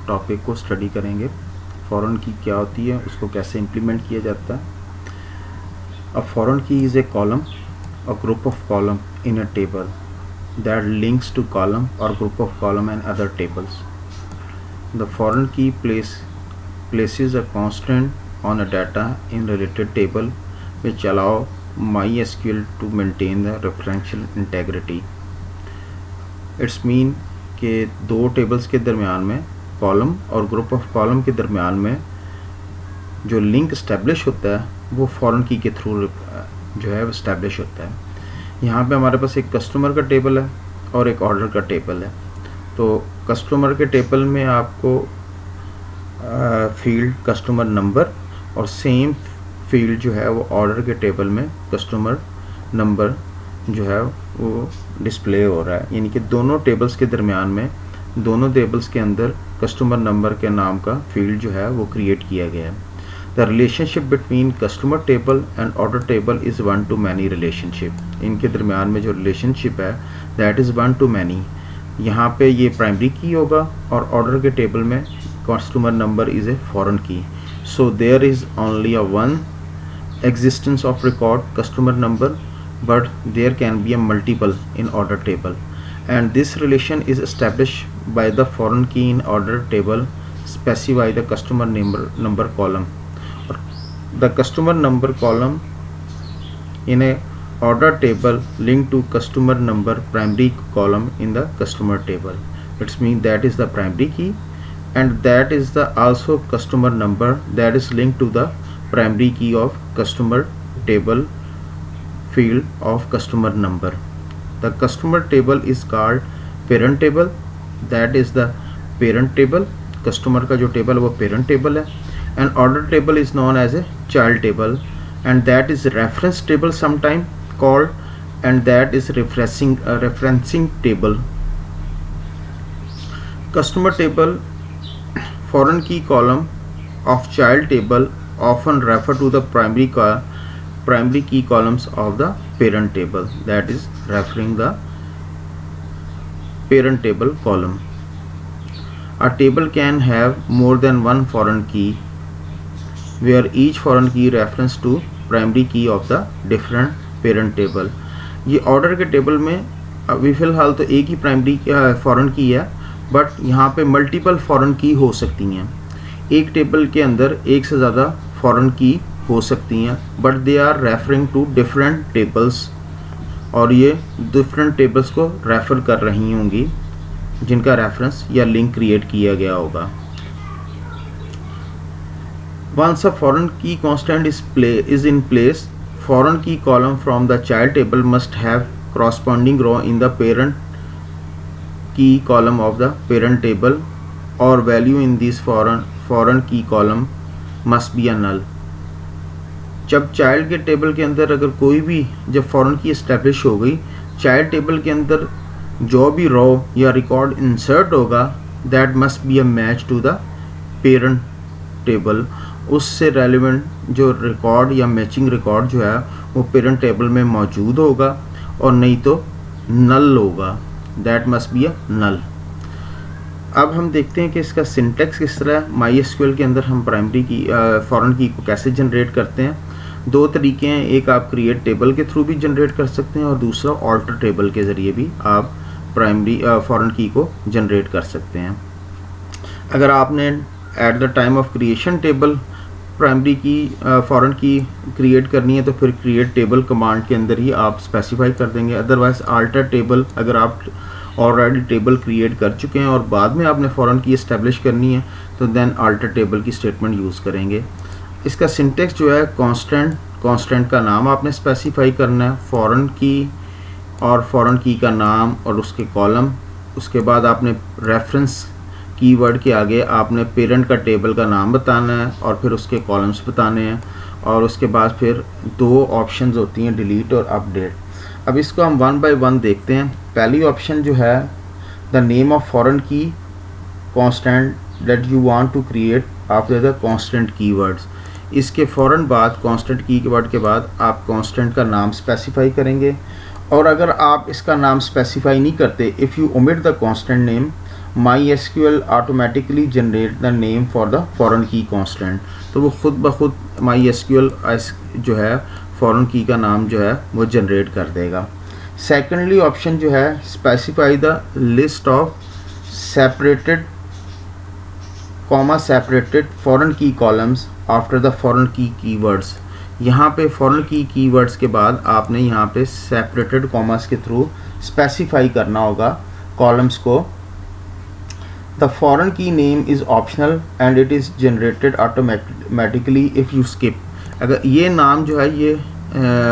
Topic को study करेंगे। Foreign की क्या होती है, उसको कैसे इम्प्लीमेंट किया जाता है। अ फॉरेन की is a column, a group of column in a table that links to column or group of column and other tables. The foreign key places a constant on a data in related table which allow MySQL to maintain the referential integrity. It's mean कि दो tables के दरमियान में, column और group of column के दरमियान में जो लिंक इस्टेब्लिश होता है वो फॉरेन की के थ्रू जो है वो इस्टेब्लिश होता है। यहाँ पे हमारे पास एक कस्टमर का टेबल है और एक ऑर्डर का टेबल है। तो कस्टमर के टेबल में आपको फील्ड कस्टमर नंबर और सेम फील्ड जो है वो ऑर्डर के टेबल में कस्टमर नंबर जो है वो डिस्प्ले हो रहा है। यानी कि दोनों टेबल्स के दरमियान में, दोनों टेबल्स के अंदर कस्टमर नंबर के नाम का फील्ड जो है वो क्रिएट किया गया है। The relationship between customer table and order table is one to many relationship. इनके दरमियान में जो relationship है that is one to many. यहाँ पे ये प्राइमरी की होगा और ऑर्डर के टेबल में customer number is a foreign की. So there is only a one existence of record customer number, but there can be a multiple in order table, and this relation is established by the foreign key in order table specify the customer number column. The customer number column in a order table linked to customer number primary column in the customer table. It means that is the primary key, and that is the also customer number that is linked to the primary key of customer table field of customer number. The customer table is called parent table. That is the parent table. Customer का जो table वो parent table है. And order table is known as a child table, and that is reference table sometime called, and that is referencing table. Customer table, foreign key column of child table often refer to the primary key columns of the parent table, that is referring the parent table column. A table can have more than one foreign key, where each foreign key reference to primary key of the different parent table. ये order के table में अभी फ़िलहाल तो एक ही primary foreign की है, but यहाँ पे मल्टीपल फॉरेन की हो सकती हैं। एक टेबल के अंदर एक से ज़्यादा फॉरेन की हो सकती हैं, but they are referring to different tables, और ये डिफरेंट टेबल्स को रेफ़र कर रही होंगी जिनका रेफरेंस या लिंक क्रिएट किया गया होगा। Once a foreign key constant is in place, foreign key column from the child table must have corresponding row in the parent key column of the parent table, or value in this foreign key column must be a null. जब child के table के अंदर अगर कोई भी जब foreign की establish हो गई, चाइल्ड टेबल के अंदर जो भी रो या रिकॉर्ड इंसर्ट होगा that must be a match to the parent table. उससे रेलिवेंट जो रिकॉर्ड या मैचिंग रिकॉर्ड जो है वो पेरेंट टेबल में मौजूद होगा, और नहीं तो नल होगा, दैट मस्ट बी अ नल। अब हम देखते हैं कि इसका सिंटेक्स किस तरह है। MySQL के अंदर हम प्राइमरी की फॉरेन की को कैसे जनरेट करते हैं। दो तरीके हैं, एक आप क्रिएट टेबल के थ्रू भी जनरेट कर सकते हैं, और दूसरा ऑल्टर टेबल के ज़रिए भी आप प्राइमरी फॉरेन की को जनरेट कर सकते हैं। अगर आपने at the time of creation table primary की फॉरेन की क्रिएट करनी है तो फिर क्रिएट टेबल कमांड के अंदर ही आप स्पेसिफाई कर देंगे। अदरवाइज अल्टर टेबल, अगर आप ऑलरेडी टेबल क्रिएट कर चुके हैं और बाद में आपने फॉरेन की इस्टेब्लिश करनी है तो देन अल्टर टेबल की स्टेटमेंट यूज़ करेंगे। इसका सिंटेक्स जो है कांस्टेंट का नाम आपने स्पेसिफाई करना है, फॉरेन की और फॉरेन की का नाम और उसके कॉलम। उसके बाद आपने रेफरेंस कीवर्ड के आगे आपने पेरेंट का टेबल का नाम बताना है और फिर उसके कॉलम्स बताने हैं, और उसके बाद फिर दो ऑप्शंस होती हैं, डिलीट और अपडेट। अब इसको हम वन बाय वन देखते हैं। पहली ऑप्शन जो है the name of foreign key constraint that you want to create after the constraint keywords. इसके फ़ौरन बाद कांस्टेंट कीवर्ड के बाद आप कांस्टेंट का नाम स्पेसिफाई करेंगे, और अगर आप इसका नाम स्पेसिफाई नहीं करते, if you omit the constant name MySQL automatically generate the name for the foreign key constant. तो वो खुद ब खुद MySQL जो है फॉरेन की का नाम जो है वो जनरेट कर देगा। सेकेंडली ऑप्शन जो है specify the list of separated separated foreign की कॉलम्स आफ्टर द फॉरेन की कीवर्ड्स। यहाँ पे फॉरेन की कीवर्ड्स के बाद आपने यहाँ पे सेपरेटेड कॉमास के थ्रू स्पेसिफाई करना होगा कॉलम्स को। द फॉरेन की name is optional and it is generated automatically if you skip. अगर ये नाम जो है ये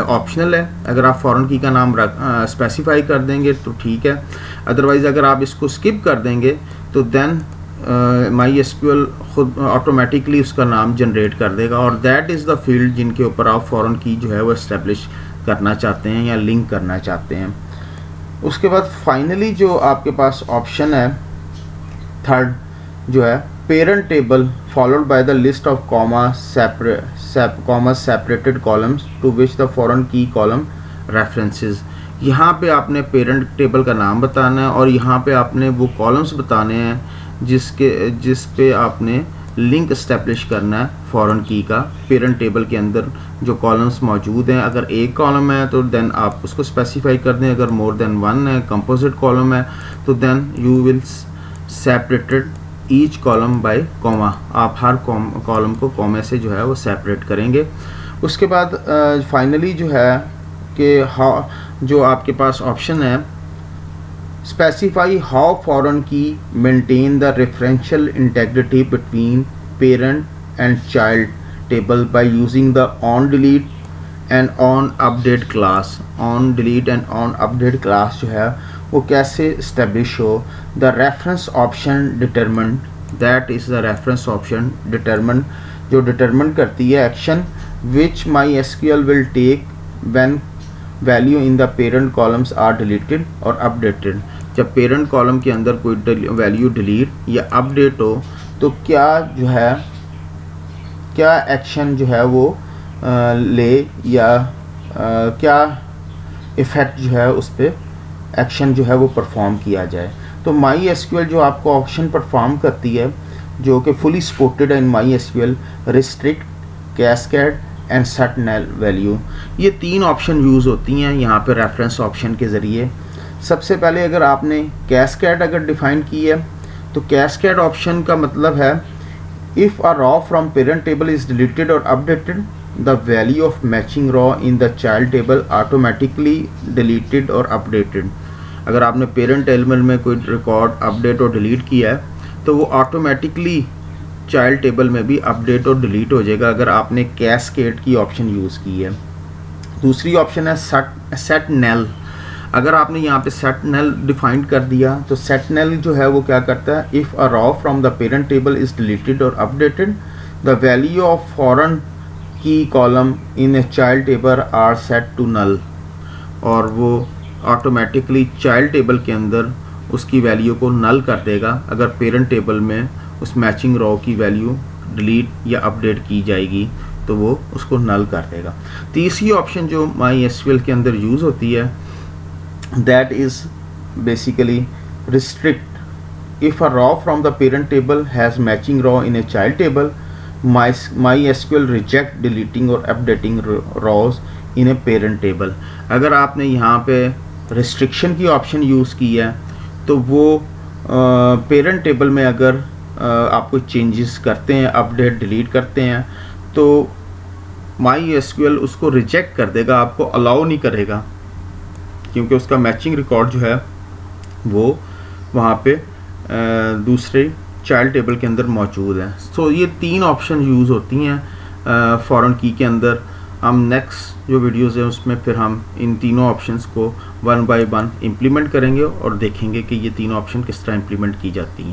ऑप्शनल है, अगर आप फॉरेन की का नाम स्पेसिफाई कर देंगे तो ठीक है, अदरवाइज़ अगर आप इसको स्किप कर देंगे तो देन MySQL खुद ऑटोमेटिकली उसका नाम जनरेट कर देगा, और दैट इज़ द फील्ड जिनके ऊपर आप फॉरेन की जो है वो इस्टेब्लिश करना चाहते हैं या लिंक करना चाहते हैं। उसके बाद फाइनली जो आपके पास ऑप्शन है थर्ड जो है parent table followed by the list of separated columns to which the foreign key column references. यहाँ पे आपने पेरेंट टेबल का नाम बताना है और यहाँ पे आपने वो कॉलम्स बताने हैं जिस पे आपने लिंक इस्टेब्लिश करना है फॉरेन की का। पेरेंट टेबल के अंदर जो कॉलम्स मौजूद हैं, अगर एक कॉलम है तो देन आप उसको स्पेसिफाई कर दें, अगर मोर देन वन है कंपोजिट कॉलम है तो then you will separated each column by comma. आप हर कॉलम को कॉमे से जो है वो सेपरेट करेंगे। उसके बाद फाइनली जो है कि जो आपके पास ऑप्शन है specify how foreign key maintain the referential integrity between parent and child table by using the on delete and on update clause. On delete and on update clause जो है वो कैसे इस्टेब्लिश हो। The reference option determine, that is the reference option determine जो determine करती है action which MySQL will take when value in the parent columns are deleted और updated. जब पेरेंट कॉलम के अंदर कोई वैल्यू डिलीट या अपडेट हो तो क्या जो है क्या एक्शन जो है वो ले या क्या इफ़ेक्ट जो है उस पर एक्शन जो है वो परफॉर्म किया जाए। तो MySQL जो आपको ऑप्शन परफॉर्म करती है जो कि फुली सपोर्टेड है in MySQL, restrict, cascade and set null value. ये तीन ऑप्शन यूज़ होती हैं यहाँ पे रेफरेंस ऑप्शन के ज़रिए। सबसे पहले अगर आपने कैस्केड अगर डिफ़ाइन की है तो कैस्केड ऑप्शन का मतलब है if a row from parent table is deleted और updated the value of matching row in the child table automatically deleted और अपडेटेड। अगर आपने पेरेंट टेबल में कोई रिकॉर्ड अपडेट और डिलीट किया है तो वो ऑटोमेटिकली चाइल्ड टेबल में भी अपडेट और डिलीट हो जाएगा अगर आपने कैस्केड की ऑप्शन यूज़ की है। दूसरी ऑप्शन है सेट नल। अगर आपने यहाँ पे सेट नल डिफाइंड कर दिया तो सेट नल जो है वो क्या करता है if a row from the parent table is deleted और updated the value of foreign key column in a child table are set to null, और वो ऑटोमेटिकली चाइल्ड टेबल के अंदर उसकी वैल्यू को नल कर देगा अगर पेरेंट टेबल में उस मैचिंग रॉ की वैल्यू डिलीट या अपडेट की जाएगी तो वो उसको नल कर देगा। तीसरी ऑप्शन जो MySQL के अंदर यूज़ होती है that is basically restrict. If a row from the parent table has matching row in a child table MySQL reject deleting और updating rows in a parent table. अगर आपने यहाँ पे रिस्ट्रिक्शन की ऑप्शन यूज़ की है तो वो पेरेंट टेबल में अगर आप कोई चेंजेस करते हैं, अपडेट डिलीट करते हैं तो MySQL उसको रिजेक्ट कर देगा, आपको अलाउ नहीं करेगा क्योंकि उसका मैचिंग रिकॉर्ड जो है वो वहाँ पे दूसरे चाइल्ड टेबल के अंदर मौजूद है। सो ये तीन ऑप्शन यूज़ होती हैं फॉरेन की के अंदर। हम नेक्स्ट जो वीडियोज़ हैं उसमें फिर हम इन तीनों ऑप्शंस को वन बाय वन इम्प्लीमेंट करेंगे और देखेंगे कि ये तीनों ऑप्शन किस तरह इम्प्लीमेंट की जाती हैं।